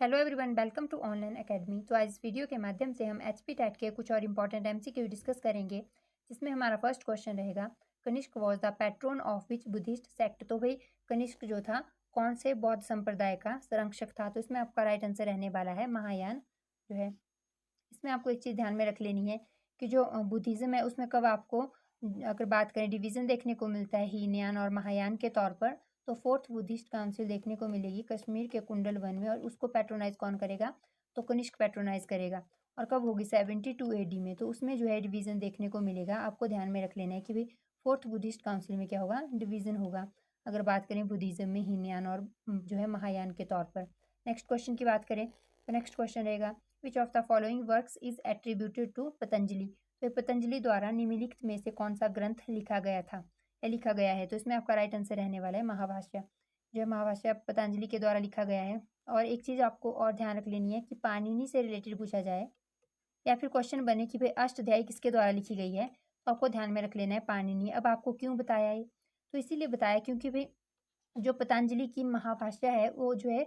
Hello everyone, welcome to online academy. तो आज इस वीडियो के माध्यम से हम एचपी टेट के कुछ और इंपॉर्टेंट एमसीक्यू डिस्कस करेंगे, जिसमें हमारा फर्स्ट क्वेश्चन रहेगा, Kanishka was the patron of which Buddhist sect. तो भाई कनिष्क जो था कौन से बौद्ध संप्रदाय का संरक्षक था। तो इसमें आपका राइट आंसर रहने वाला है महायान जो है। इसमें आपको एक चीज़ ध्यान में रख लेनी है कि जो बुद्धिज़्म है उसमें कब आपको अगर बात करें डिवीज़न देखने को मिलता है हीनयान और महायान के तौर पर, तो फोर्थ बुद्धिस्ट काउंसिल देखने को मिलेगी कश्मीर के कुंडल वन में, और उसको पैट्रोनाइज कौन करेगा, तो कनिष्क पैट्रोनाइज करेगा। और कब होगी 72 एडी में, तो उसमें जो है डिवीज़न देखने को मिलेगा। आपको ध्यान में रख लेना है कि भाई फोर्थ बुद्धिस्ट काउंसिल में क्या होगा, डिवीज़न होगा, अगर बात करें बुद्धिज़्म में हीनयान और जो है महायान के तौर पर। नेक्स्ट क्वेश्चन की बात करें तो नेक्स्ट क्वेश्चन रहेगा, which of the following works is attributed to Patanjali. तो पतंजलि द्वारा निम्नलिखित में से कौन सा ग्रंथ लिखा गया था या लिखा गया है। तो इसमें आपका राइट आंसर रहने वाला है महाभाष्य। जो है महाभाष्य पतंजलि के द्वारा लिखा गया है। और एक चीज़ आपको और ध्यान रख लेनी है कि पाणिनि से रिलेटेड पूछा जाए या फिर क्वेश्चन बने कि भाई अष्टाध्यायी किसके द्वारा लिखी गई है, तो आपको ध्यान में रख लेना है पाणिनि। अब आपको क्यों बताया है, तो इसीलिए बताया क्योंकि भाई जो पतंजलि की महाभाष्य है वो जो है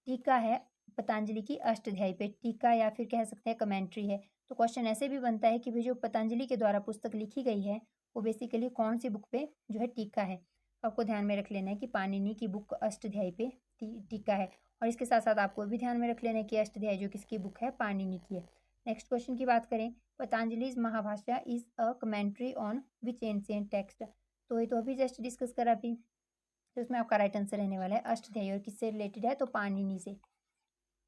टीका है पतंजलि की अष्टाध्यायी पे, टीका या फिर कह सकते हैं कमेंट्री है। तो क्वेश्चन ऐसे भी बनता है कि भाई जो पतंजलि के द्वारा पुस्तक लिखी गई है वो बेसिकली कौन सी बुक पे जो है टीका है। तो आपको ध्यान में रख लेना है कि पाणिनि की बुक अष्टाध्यायी पे टीका है। और इसके साथ साथ आपको भी ध्यान में रख लेना है कि अष्टाध्यायी जो किसकी बुक है, पाणिनि की है। नेक्स्ट क्वेश्चन की बात करें, Patanjali's Mahabhashya is a commentary on which ancient text. तो ये तो अभी जस्ट डिस्कस करा अभी, तो इसमें आपका राइट आंसर रहने वाला है अष्टाध्यायी। और किससे रिलेटेड है, तो पाणिनि से।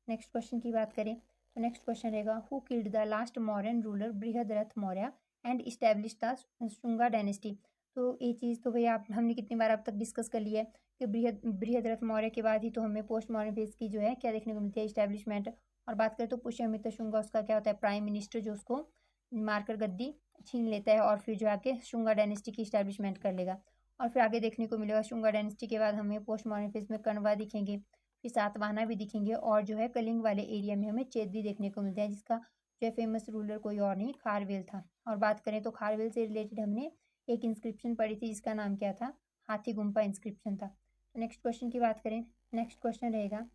नेक्स्ट क्वेश्चन की बात करें तो नेक्स्ट क्वेश्चन रहेगा, who killed the last Mauryan ruler Brihadratha Maurya and establish the Shunga dynasty. तो ये चीज़ तो भैया आप हमने कितनी बार अब तक डिस्कस कर लिया है कि बृहद्रथ मौर्य के बाद ही तो हमें पोस्ट मॉडर्न फेज की जो है क्या देखने को मिलती है, इस्टेब्लिशमेंट। और बात करें तो पुष्यमित्र शुंगा उसका क्या होता है, प्राइम मिनिस्टर, जो उसको मारकर गद्दी छीन लेता है और फिर जो आके शुंगा डायनेस्टी की इस्टेब्लिशमेंट कर लेगा। और फिर आगे देखने को मिलेगा शुंगा डायनेस्टी के बाद हमें पोस्ट मॉडर्न फेज में कण्वा दिखेंगे, फिर सातवाहना भी दिखेंगे, और जो है कलिंग वाले एरिया में हमें चेद भी देखने को मिलता है, जिसका जो है फेमस रूलर कोई और नहीं खारवेल था। और बात करें तो खारवेल से रिलेटेड हमने एक इंस्क्रिप्शन पढ़ी थी जिसका नाम क्या था, हाथी गुम्पा इंस्क्रिप्शन था। तो नेक्स्ट क्वेश्चन की बात करें, नेक्स्ट क्वेश्चन रहेगा,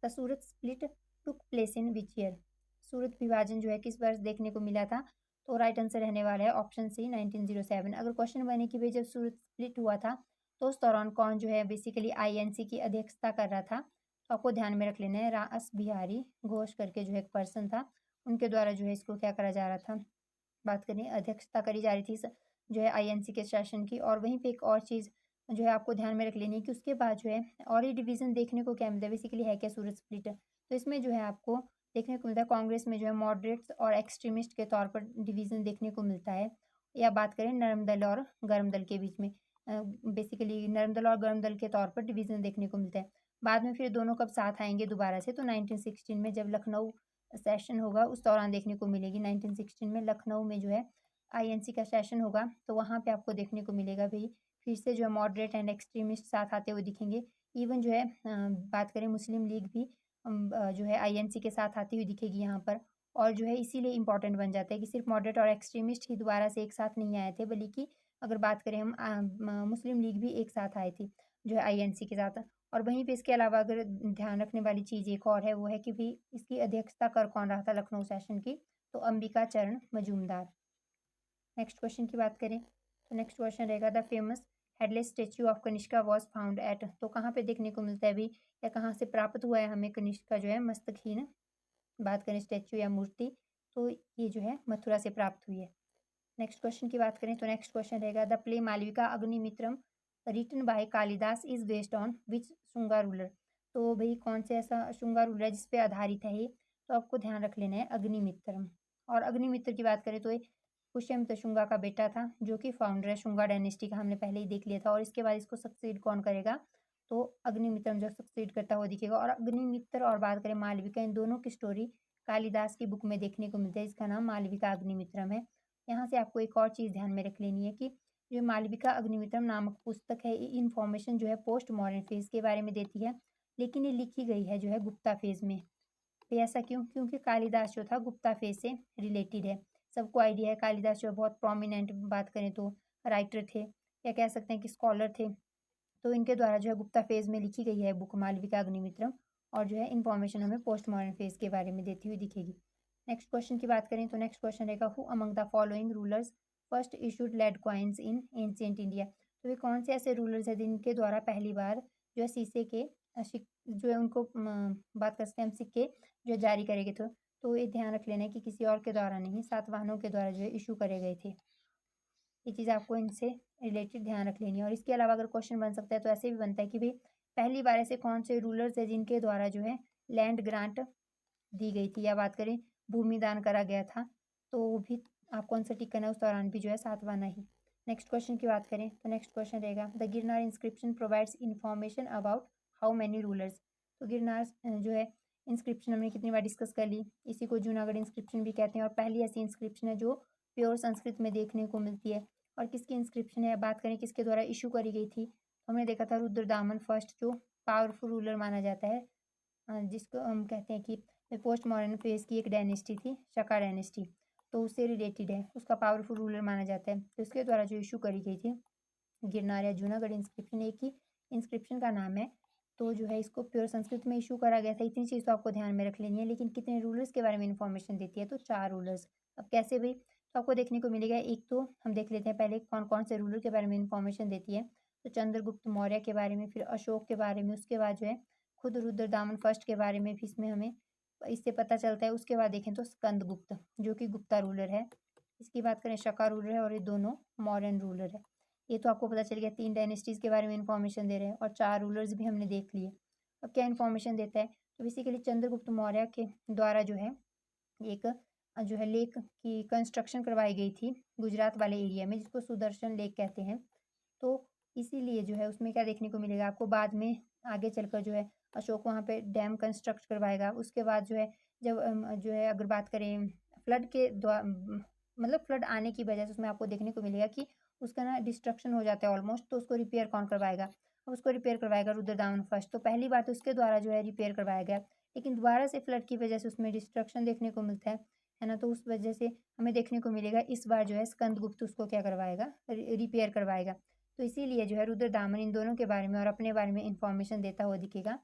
the Surat split took place in which year. Surat विभाजन जो है किस वर्ष देखने को मिला था, तो राइट आंसर रहने वाला है ऑप्शन सी 1907। अगर क्वेश्चन बने कि भाई जब सूरत स्प्लिट हुआ था तो उस दौरान कौन जो है बेसिकली आईएनसी की अध्यक्षता कर रहा था, तो आपको ध्यान में रख लेना है रास बिहारी घोष करके जो एक पर्सन था, उनके द्वारा जो है इसको क्या करा जा रहा था, बात करें अध्यक्षता करी जा रही थी जो है आईएनसी के शासन की। और वहीं पे एक और चीज़ जो है आपको ध्यान में रख लेनी है कि उसके बाद जो है और ये डिवीज़न देखने को क्या मिलता है, बेसिकली है क्या सूरत स्प्लिट। तो इसमें जो है आपको देखने को मिलता है कांग्रेस में जो है मॉडरेट्स और एक्सट्रीमिस्ट के तौर पर डिवीज़न देखने को मिलता है। या बात करें नरम दल और गर्म दल के बीच में, बेसिकली नरम दल और गर्म दल के तौर पर डिवीज़न देखने को मिलता है। बाद में फिर दोनों कब साथ आएंगे दोबारा से, तो 1916 में जब लखनऊ सेशन होगा उस दौरान देखने को मिलेगी। 1916 में लखनऊ में जो है आईएनसी का सेशन होगा, तो वहाँ पे आपको देखने को मिलेगा भाई फिर से जो है मॉडरेट एंड एक्सट्रीमिस्ट साथ आते हुए दिखेंगे। इवन जो है बात करें मुस्लिम लीग भी जो है आईएनसी के साथ आती हुई दिखेगी यहाँ पर। और जो है इसीलिए इंपॉर्टेंट बन जाता है कि सिर्फ मॉडरेट और एक्सट्रीमिस्ट ही दोबारा से एक साथ नहीं आए थे, बल्कि अगर बात करें हम मुस्लिम लीग भी एक साथ आए थे जो है आईएनसी के साथ। और वहीं पे इसके अलावा अगर ध्यान रखने वाली चीज़ एक और है, वो है कि भी इसकी अध्यक्षता कर कौन रहा था लखनऊ सेशन की, तो अंबिका चरण मजूमदार। नेक्स्ट क्वेश्चन की बात करें तो नेक्स्ट क्वेश्चन रहेगा, the famous headless statue of Kanishka was found at. तो कहाँ पे देखने को मिलता है अभी, या कहाँ से प्राप्त हुआ है हमें कनिष्का जो है मस्तकहीन बात करें स्टेच्यू या मूर्ति, तो ये जो है मथुरा से प्राप्त हुई है। नेक्स्ट क्वेश्चन की बात करें तो नेक्स्ट क्वेश्चन रहेगा, the play Malavika Agnimitram written by Kalidasa is based on which Shunga ruler. तो भाई कौन से ऐसा शुंगा रूलर है जिसपे आधारित है ये, तो आपको ध्यान रख लेना है अग्निमित्रम। और अग्निमित्र की बात करें तो ये पुष्यमित्र शुंगा का बेटा था, जो कि फाउंडर है शुंगा डायनेस्टी का, हमने पहले ही देख लिया था। और इसके बाद इसको सक्सीड कौन करेगा, तो अग्निमित्रम जो सक्सीड करता हुआ दिखेगा। और अग्निमित्र और बात करें मालविका, इन दोनों की स्टोरी कालिदास की बुक में देखने को मिलता है, इसका नाम मालविका अग्निमित्रम है। यहाँ से आपको एक और चीज़ ध्यान में रख लेनी है कि जो मालविका अग्निमित्रम नामक पुस्तक है, ये इन्फॉर्मेशन जो है पोस्ट मॉडर्न फेज के बारे में देती है, लेकिन ये लिखी गई है जो है गुप्ता फेज में। तो ऐसा क्यों, क्योंकि कालिदास जो था गुप्ता फेज से रिलेटेड है। सबको आइडिया है कालिदास जो बहुत प्रोमिनेंट बात करें तो राइटर थे, या कह सकते हैं कि स्कॉलर थे। तो इनके द्वारा जो है गुप्ता फेज में लिखी गई है बुक मालविका अग्निमित्रम। और जो है इन्फॉर्मेशन हमें पोस्ट मॉडर्न फेज के बारे में देती हुई दिखेगी। नेक्स्ट क्वेश्चन की बात करें तो नेक्स्ट क्वेश्चन रहेगा, who among the following rulers first issued lead coins in ancient India. तो ये कौन से ऐसे रूलर्स हैं जिनके द्वारा पहली बार जो है शीशे के जो है उनको बात कर सकते हैं हम, सिक्के जो जारी करे गए थे। तो ये ध्यान रख लेना है कि किसी और के द्वारा नहीं, सातवाहनों के द्वारा जो है इशू करे गए थे। ये चीज़ आपको इनसे रिलेटेड ध्यान रख लेनी है। और इसके अलावा अगर क्वेश्चन बन सकता है तो ऐसे भी बनता है कि भाई पहली बार ऐसे कौन से रूलर्स है जिनके द्वारा जो है लैंड ग्रांट दी गई थी, या बात करें भूमि दान करा गया था, तो वो भी आपको आंसर टिक करना है, उस दौरान भी जो है सातवाहन ही। नेक्स्ट क्वेश्चन की बात करें तो नेक्स्ट क्वेश्चन रहेगा, the Girnar inscription provides information about how many rulers. तो गिरनार जो है इंस्क्रिप्शन हमने कितनी बार डिस्कस कर ली, इसी को जूनागढ़ इंस्क्रिप्शन भी कहते हैं। और पहली ऐसी इंस्क्रिप्शन है जो प्योर संस्कृत में देखने को मिलती है। और किसकी इंस्क्रिप्शन है, बात करें किसके द्वारा इशू करी गई थी, तो हमने देखा था रुद्रदामन फर्स्ट, जो पावरफुल रूलर माना जाता है, जिसको हम कहते हैं कि पोस्ट मॉडर्न फेज की एक डायनेस्टी थी, शका डायनेस्टी, तो उससे रिलेटेड है, उसका पावरफुल रूलर माना जाता है। तो इसके द्वारा जो इशू करी गई थी गिरनार या जूनागढ़ इंस्क्रिप्शन, एक ही इंस्क्रिप्शन का नाम है। तो जो है इसको प्योर संस्कृत में इशू करा गया था। इतनी चीज़ तो आपको ध्यान में रख लेनी है। लेकिन कितने रूलर्स के बारे में इन्फॉर्मेशन देती है, तो 4 रूलर्स। अब कैसे भाई, तो आपको देखने को मिलेगा, एक तो हम देख लेते हैं पहले कौन कौन से रूलर के बारे में इन्फॉर्मेशन देती है। तो चंद्रगुप्त मौर्य के बारे में, फिर अशोक के बारे में, उसके बाद जो है खुद रुद्रदामन फर्स्ट के बारे में भी इसमें हमें इससे पता चलता है। उसके बाद देखें तो स्कंदगुप्त, जो कि गुप्ता रूलर है। इसकी बात करें शका रूलर है, और ये दोनों मौर्यन रूलर है। ये तो आपको पता चल गया, 3 डायनेस्टीज़ के बारे में इन्फॉर्मेशन दे रहे हैं और 4 रूलर्स भी हमने देख लिए। अब क्या इन्फॉर्मेशन देता है, तो बेसिकली चंद्रगुप्त मौर्य के द्वारा जो है एक जो है लेक की कंस्ट्रक्शन करवाई गई थी गुजरात वाले एरिया में, जिसको सुदर्शन लेक कहते हैं। तो इसीलिए जो है उसमें क्या देखने को मिलेगा आपको, बाद में आगे चलकर जो है अशोक वहाँ पे डैम कंस्ट्रक्ट करवाएगा। उसके बाद जो है जब जो है अगर बात करें फ्लड के मतलब फ्लड आने की वजह से उसमें आपको देखने को मिलेगा कि उसका ना डिस्ट्रक्शन हो जाता है ऑलमोस्ट, तो उसको रिपेयर कौन करवाएगा, उसको रिपेयर करवाएगा रुद्रदामन फर्स्ट। तो पहली बार तो उसके द्वारा जो है रिपेयर करवाया गया, लेकिन दोबारा से फ्लड की वजह से उसमें डिस्ट्रक्शन देखने को मिलता है ना। तो उस वजह से हमें देखने को मिलेगा इस बार जो है स्कंदगुप्त उसको क्या करवाएगा, रिपेयर करवाएगा। तो इसीलिए जो है रुद्रदामन इन दोनों के बारे में और अपने बारे में इंफॉर्मेशन देता हुआ दिखेगा।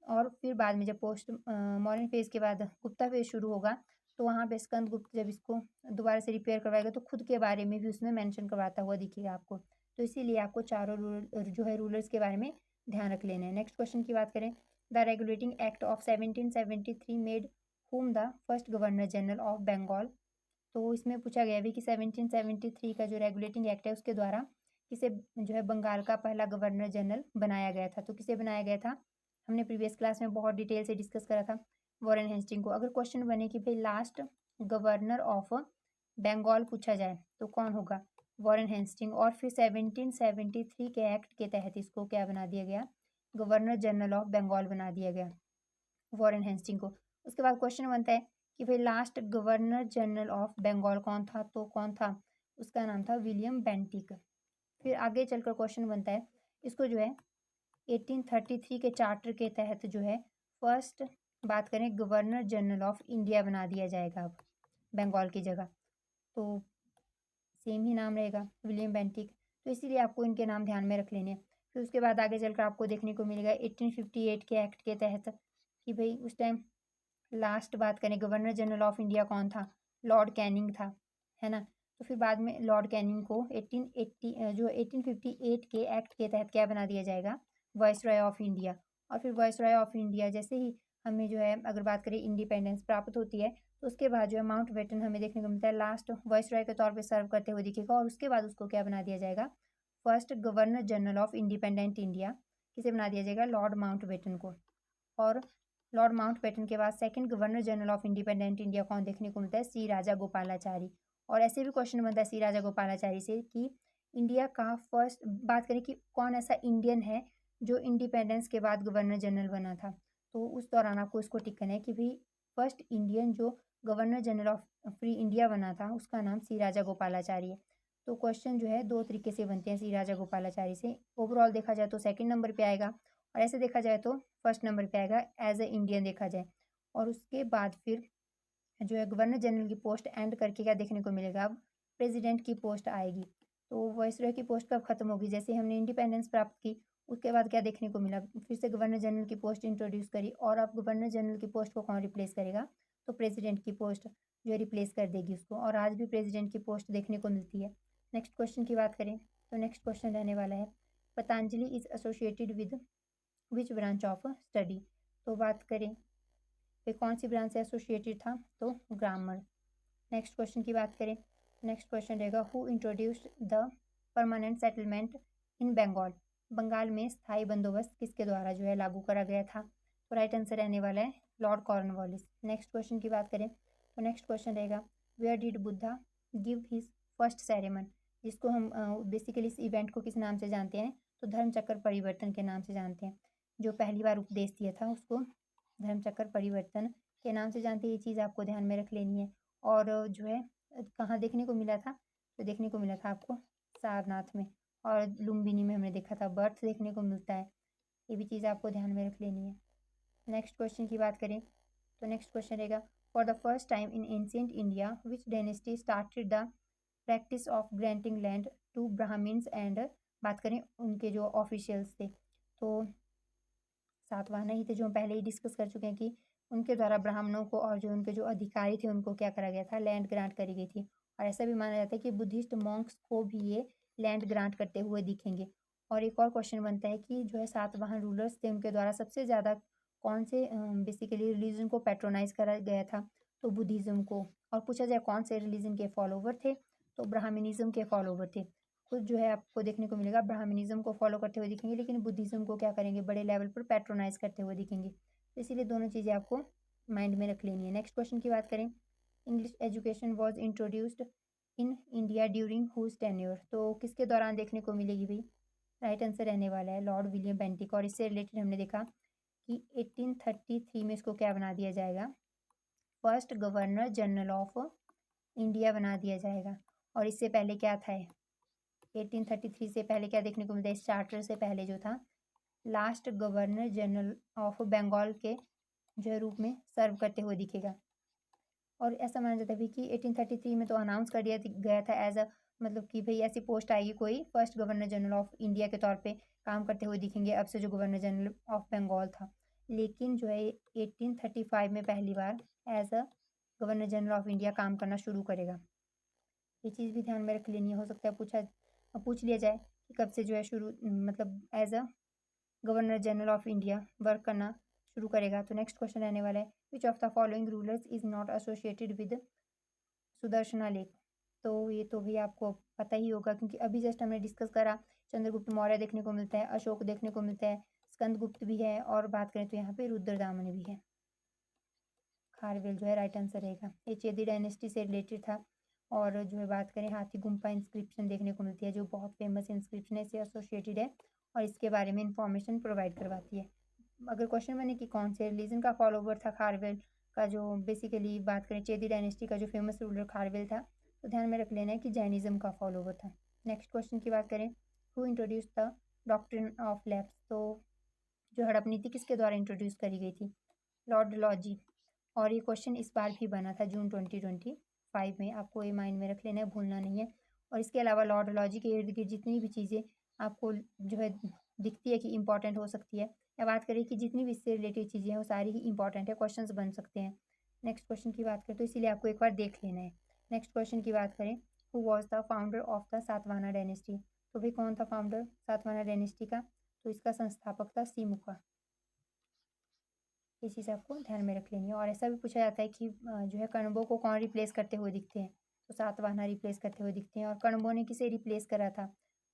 और फिर बाद में जब पोस्ट मॉडर्न फेज के बाद गुप्ता फेज शुरू होगा, तो वहाँ पे स्कंदगुप्त जब इसको दोबारा से रिपेयर करवाएगा तो खुद के बारे में भी उसमें मेंशन करवाता हुआ दिखेगा आपको। तो इसीलिए आपको चारों जो है रूलर्स के बारे में ध्यान रख लेना है। नेक्स्ट क्वेश्चन की बात करें, the regulating act of 1773 made whom the first governor general of Bengal. तो इसमें पूछा गया भी कि 1773 का जो रेगुलेटिंग एक्ट है उसके द्वारा किसे जो है बंगाल का पहला गवर्नर जनरल बनाया गया था। तो किसे बनाया गया था, हमने प्रीवियस क्लास में बहुत डिटेल से डिस्कस करा था, वॉरेन हेस्टिंग को। अगर क्वेश्चन बने कि भाई लास्ट गवर्नर ऑफ बंगाल पूछा जाए तो कौन होगा, वॉरेन हेस्टिंग। और फिर 1773 के एक्ट के तहत इसको क्या बना दिया गया, गवर्नर जनरल ऑफ बंगाल बना दिया गया वॉरेन हेस्टिंग को। उसके बाद क्वेश्चन बनता है कि भाई last governor general of Bengal कौन था, तो कौन था, उसका नाम था विलियम बेंटिक। फिर आगे चलकर क्वेश्चन बनता है, इसको जो है 1833 के चार्टर के तहत जो है फर्स्ट बात करें गवर्नर जनरल ऑफ इंडिया बना दिया जाएगा अब बंगाल की जगह। तो सेम ही नाम रहेगा विलियम बेंटिक। तो इसीलिए आपको इनके नाम ध्यान में रख लेने हैं। फिर उसके बाद आगे चलकर आपको देखने को मिलेगा 1858 के एक्ट के तहत कि भाई उस टाइम लास्ट बात करें गवर्नर जनरल ऑफ इंडिया कौन था, लॉर्ड कैनिंग था, है ना। तो फिर बाद में लॉर्ड कैनिंग को 1858 के एक्ट के तहत क्या बना दिया जाएगा, वाइसरॉय ऑफ इंडिया। और फिर वाइसरॉय ऑफ इंडिया जैसे ही हमें जो है अगर बात करें इंडिपेंडेंस प्राप्त होती है, तो उसके बाद जो है माउंट बेटन हमें देखने को मिलता है लास्ट वाइसरॉय के तौर पे सर्व करते हुए दिखेगा। और उसके बाद उसको क्या बना दिया जाएगा, first governor general of independent India किसे बना दिया जाएगा, लॉर्ड माउंट बेटन को। और लॉर्ड माउंट बेटन के बाद second governor general of independent India कौन देखने को मिलता है, सी राजा गोपालाचारी। और ऐसे भी क्वेश्चन बनता है सी राजा गोपालाचारी से कि इंडिया का फर्स्ट बात करें कि कौन ऐसा इंडियन है जो इंडिपेंडेंस के बाद गवर्नर जनरल बना था। तो उस दौरान आपको इसको टिक करना है कि भाई फर्स्ट इंडियन जो governor general of free India बना था उसका नाम सी राजा गोपालाचारी है। तो क्वेश्चन जो है 2 तरीके से बनते हैं सी राजा गोपालाचारी से। ओवरऑल देखा जाए तो सेकंड नंबर पे आएगा, और ऐसे देखा जाए तो फर्स्ट नंबर पे आएगा एज ए इंडियन देखा जाए। और उसके बाद फिर जो है गवर्नर जनरल की पोस्ट एंड करके क्या देखने को मिलेगा, अब प्रेसिडेंट की पोस्ट आएगी। तो वाइसरॉय की पोस्ट कब खत्म होगी, जैसे हमने इंडिपेंडेंस प्राप्त की उसके बाद क्या देखने को मिला, फिर से गवर्नर जनरल की पोस्ट इंट्रोड्यूस करी, और अब गवर्नर जनरल की पोस्ट को कौन रिप्लेस करेगा, तो प्रेसिडेंट की पोस्ट जो है रिप्लेस कर देगी उसको, और आज भी प्रेसिडेंट की पोस्ट देखने को मिलती है। नेक्स्ट क्वेश्चन की बात करें तो नेक्स्ट क्वेश्चन रहने वाला है, Patanjali is associated with which branch of study. तो बात करें फिर कौन सी ब्रांच से एसोसिएटेड था, तो ग्रामर। नेक्स्ट क्वेश्चन की बात करें, नेक्स्ट क्वेश्चन रहेगा who introduced the permanent settlement in Bengal. Bengal में स्थायी बंदोबस्त किसके द्वारा जो है लागू करा गया था, तो राइट आंसर रहने वाला है लॉर्ड कॉर्नवालिस। नेक्स्ट क्वेश्चन की बात करें तो नेक्स्ट क्वेश्चन रहेगा where did Buddha give his first sermon, जिसको हम बेसिकली इस इवेंट को किस नाम से जानते हैं, तो धर्मचक्र परिवर्तन के नाम से जानते हैं। जो पहली बार उपदेश दिया था उसको धर्मचक्र परिवर्तन के नाम से जानते हैं, ये चीज़ आपको ध्यान में रख लेनी है। और जो है कहाँ देखने को मिला था, तो देखने को मिला था आपको सारनाथ में, और लुम्बिनी में हमने देखा था बर्थ देखने को मिलता है, ये भी चीज़ आपको ध्यान में रख लेनी है। नेक्स्ट क्वेश्चन की बात करें तो नेक्स्ट क्वेश्चन रहेगा for the first time in ancient India which dynasty started the practice of granting land to brahmans and, बात करें उनके जो ऑफिशियल्स थे, तो सातवाहन ही थे जो हम पहले ही डिस्कस कर चुके हैं कि उनके द्वारा ब्राह्मणों को और जो उनके जो अधिकारी थे उनको क्या करा गया था, लैंड ग्रांट करी गई थी। और ऐसा भी माना जाता है कि बुद्धिस्ट मॉन्क्स को भी ये लैंड ग्रांट करते हुए दिखेंगे। और एक और क्वेश्चन बनता है कि जो है सातवाहन रूलर्स थे उनके द्वारा सबसे ज़्यादा कौन से बेसिकली रिलीजन को पैट्रोनाइज करा गया था, तो बुद्धिज़्म को। और पूछा जाए कौन से रिलीजन के फॉलोवर थे, तो ब्राह्मणिज्म के फॉलोवर थे। कुछ जो है आपको देखने को मिलेगा ब्राह्मणिज्म को फॉलो करते हुए दिखेंगे, लेकिन बुद्धिज़्म को क्या करेंगे, बड़े लेवल पर पैट्रोनाइज करते हुए दिखेंगे। तो इसीलिए दोनों चीज़ें आपको माइंड में रख लेनी है। नेक्स्ट क्वेश्चन की बात करें, English education was introduced in India during whose tenure, तो किसके दौरान देखने को मिलेगी भाई, राइट आंसर रहने वाला है लॉर्ड विलियम बेंटिक। और इससे रिलेटेड हमने देखा कि 1833 में इसको क्या बना दिया जाएगा, first governor general of India बना दिया जाएगा। और इससे पहले क्या था, 1833 से पहले क्या देखने को मिलता है, इस चार्टर से पहले जो था last governor general of Bengal के जो रूप में सर्व करते हुए दिखेगा। और ऐसा माना जाता है कि 1833 में तो अनाउंस कर दिया गया था एज अ, मतलब कि भाई ऐसी पोस्ट आएगी कोई first governor general of India के तौर पे काम करते हुए दिखेंगे अब से जो गवर्नर जनरल ऑफ बंगाल था। लेकिन जो है 1835 में पहली बार as a governor general of India काम करना शुरू करेगा। ये चीज़ भी ध्यान में रख लेनी है, हो सकता है पूछ लिया जाए कि कब से जो है शुरू, मतलब as a governor general of India work करना शुरू करेगा। तो नेक्स्ट क्वेश्चन रहने वाला है which of the following rulers is not associated with Sudarshana lake. तो ये तो भी आपको पता ही होगा क्योंकि अभी जस्ट हमने डिस्कस करा, चंद्रगुप्त मौर्य देखने को मिलता है, अशोक देखने को मिलता है, स्कंदगुप्त भी है, और बात करें तो यहाँ पे रुद्रदामन भी है। खारवेल जो है राइट आंसर रहेगा, ये चेदी डायनेस्टी से रिलेटेड था। और जो है बात करें हाथी गुम्फा इंस्क्रिप्शन देखने को मिलती है जो बहुत फेमस इंस्क्रिप्शन है, इससे एसोसिएटेड है और इसके बारे में इंफॉर्मेशन प्रोवाइड करवाती है। अगर क्वेश्चन बने कि कौन से रिलीजन का फॉलोवर था खारवेल का, जो बेसिकली बात करें चेदी डायनेस्टी का जो फेमस रूलर खारवेल था, तो ध्यान में रख लेना है कि जैनिज्म का फॉलोवर था। नेक्स्ट क्वेश्चन की बात करें who introduce the doctrine of lapse, तो जो हड़प नीति किसके द्वारा इंट्रोड्यूस करी गई थी, लॉर्ड लॉजी। और ये क्वेश्चन इस बार भी बना था जून 2025 में, आपको ये माइंड में रख लेना है, भूलना नहीं है। और इसके अलावा लॉर्ड लॉजी के इर्द गिर्द जितनी भी चीज़ें आपको जो है दिखती है कि इंपॉर्टेंट हो सकती है, या बात करें कि जितनी भी इससे रिलेटेड चीज़ें हैं वो सारी ही इंपॉर्टेंट है, क्वेश्चंस बन सकते हैं। नेक्स्ट क्वेश्चन की बात करें तो इसीलिए आपको एक बार देख लेना है। नेक्स्ट क्वेश्चन की बात करें who was the founder of the Satavahana dynasty, तो भाई कौन था फाउंडर सातवाहना डायनेस्टी का, तो इसका संस्थापक था सीमुका। ये चीज़ आपको ध्यान में रख लेनी है। और ऐसा भी पूछा जाता है कि जो है कण्वों को कौन रिप्लेस करते हुए दिखते हैं, तो सातवाहना रिप्लेस करते हुए दिखते हैं। और कण्वों ने किसे रिप्लेस करा था,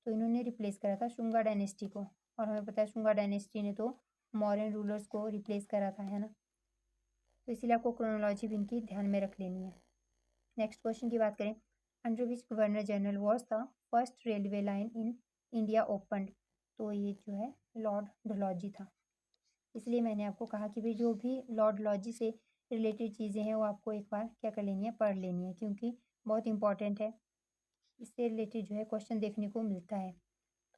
तो इन्होंने रिप्लेस करा था शुंगा डायनेस्टी को, और हमें पता है शुंगा डायनेस्टी ने तो मौर्यन रूलर्स को रिप्लेस करा था, है ना। तो इसीलिए आपको क्रोनोलॉजी भी इनकी ध्यान में रख लेनी है। नेक्स्ट क्वेश्चन की बात करें under which governor general was the first railway line in India opened, तो ये जो है लॉर्ड डलहौजी था। इसलिए मैंने आपको कहा कि भाई जो भी लॉर्ड लॉजी से रिलेटेड चीज़ें हैं वो आपको एक बार क्या कर लेनी है, पढ़ लेनी है, क्योंकि बहुत इंपॉर्टेंट है, इससे रिलेटेड जो है क्वेश्चन देखने को मिलता है,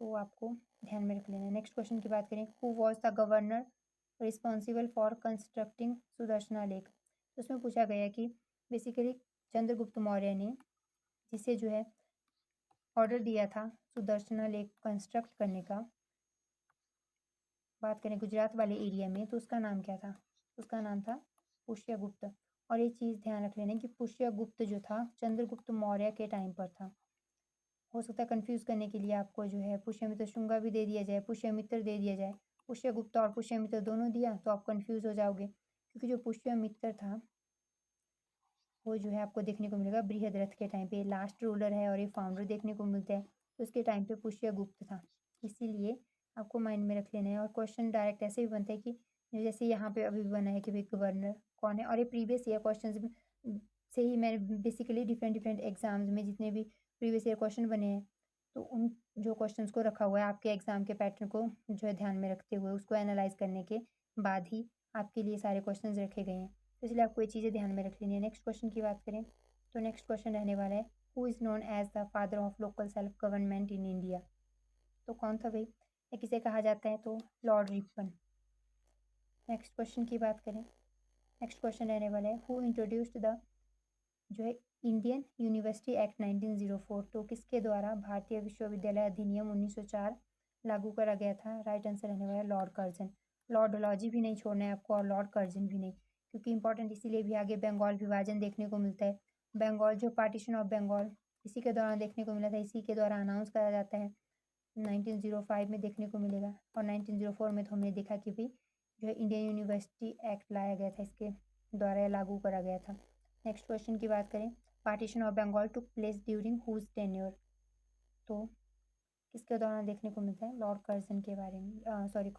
तो आपको ध्यान में रख लेना है। नेक्स्ट क्वेश्चन की बात करें who was the governor responsible for constructing Sudarshana lake, तो उसमें पूछा गया कि बेसिकली चंद्रगुप्त मौर्य ने जिसे जो है ऑर्डर दिया था सुदर्शना लेक कंस्ट्रक्ट करने का, बात करें गुजरात वाले एरिया में, तो उसका नाम क्या था? उसका नाम था पुष्यगुप्त। और एक चीज़ ध्यान रख लेना कि पुष्यगुप्त जो था चंद्रगुप्त मौर्य के टाइम पर था। हो सकता है कंफ्यूज करने के लिए आपको जो है पुष्यमित्र शुंगा भी दे दिया जाए, पुष्यमित्र दे दिया जाए, पुष्यगुप्त और पुष्यमित्र दोनों दिया तो आप कंफ्यूज हो जाओगे, क्योंकि जो पुष्यमित्र था वो जो है आपको देखने को मिलेगा बृहद्रथ के टाइम पे, लास्ट रूलर है और ये फाउंडर देखने को मिलता है, तो उसके टाइम पे पुष्यगुप्त था। इसीलिए आपको माइंड में रख लेना है। और क्वेश्चन डायरेक्ट ऐसे भी बनता है कि जैसे यहाँ पे अभी बना है कि भाई गवर्नर कौन है, और ये प्रीवियस ईयर क्वेश्चन से ही मैंने बेसिकली डिफरेंट डिफरेंट एग्जाम्स में जितने भी प्रीवियस ईयर क्वेश्चन बने हैं, तो उन जो क्वेश्चंस को रखा हुआ है आपके एग्जाम के पैटर्न को जो है ध्यान में रखते हुए उसको एनालाइज करने के बाद ही आपके लिए सारे क्वेश्चंस रखे गए हैं। तो इसलिए आपको ये चीज़ें ध्यान में रख लेनी है। नेक्स्ट क्वेश्चन की बात करें तो नेक्स्ट क्वेश्चन रहने वाला है, who is known as the father of local self government in India? तो कौन था भाई, या किसे कहा जाता है? तो लॉर्ड रिपन। नेक्स्ट क्वेश्चन की बात करें, नेक्स्ट क्वेश्चन रहने वाला है, हु इंट्रोड्यूस्ड द जो है इंडियन यूनिवर्सिटी एक्ट 1904? तो किसके द्वारा भारतीय विश्वविद्यालय अधिनियम 1904 लागू करा गया था? राइट आंसर रहने वाला है लॉर्ड कर्जन। लॉर्ड डलहौजी भी नहीं छोड़ना है आपको और लॉर्ड कर्जन भी नहीं, क्योंकि इंपॉर्टेंट इसीलिए भी आगे बंगाल विभाजन देखने को मिलता है। बंगाल जो पार्टीशन ऑफ बंगाल इसी के दौरान देखने को मिला था, इसी के द्वारा अनाउंस करा जाता है 1905 में देखने को मिलेगा। और 1904 में तो हमने देखा कि भी जो है इंडियन यूनिवर्सिटी एक्ट लाया गया था, इसके द्वारा लागू करा गया था। नेक्स्ट क्वेश्चन की बात करें, partition of Bengal took place during whose tenure? तो किसके दौरान देखने को मिलता है? लॉर्ड कर्जन के बारे में, सॉरी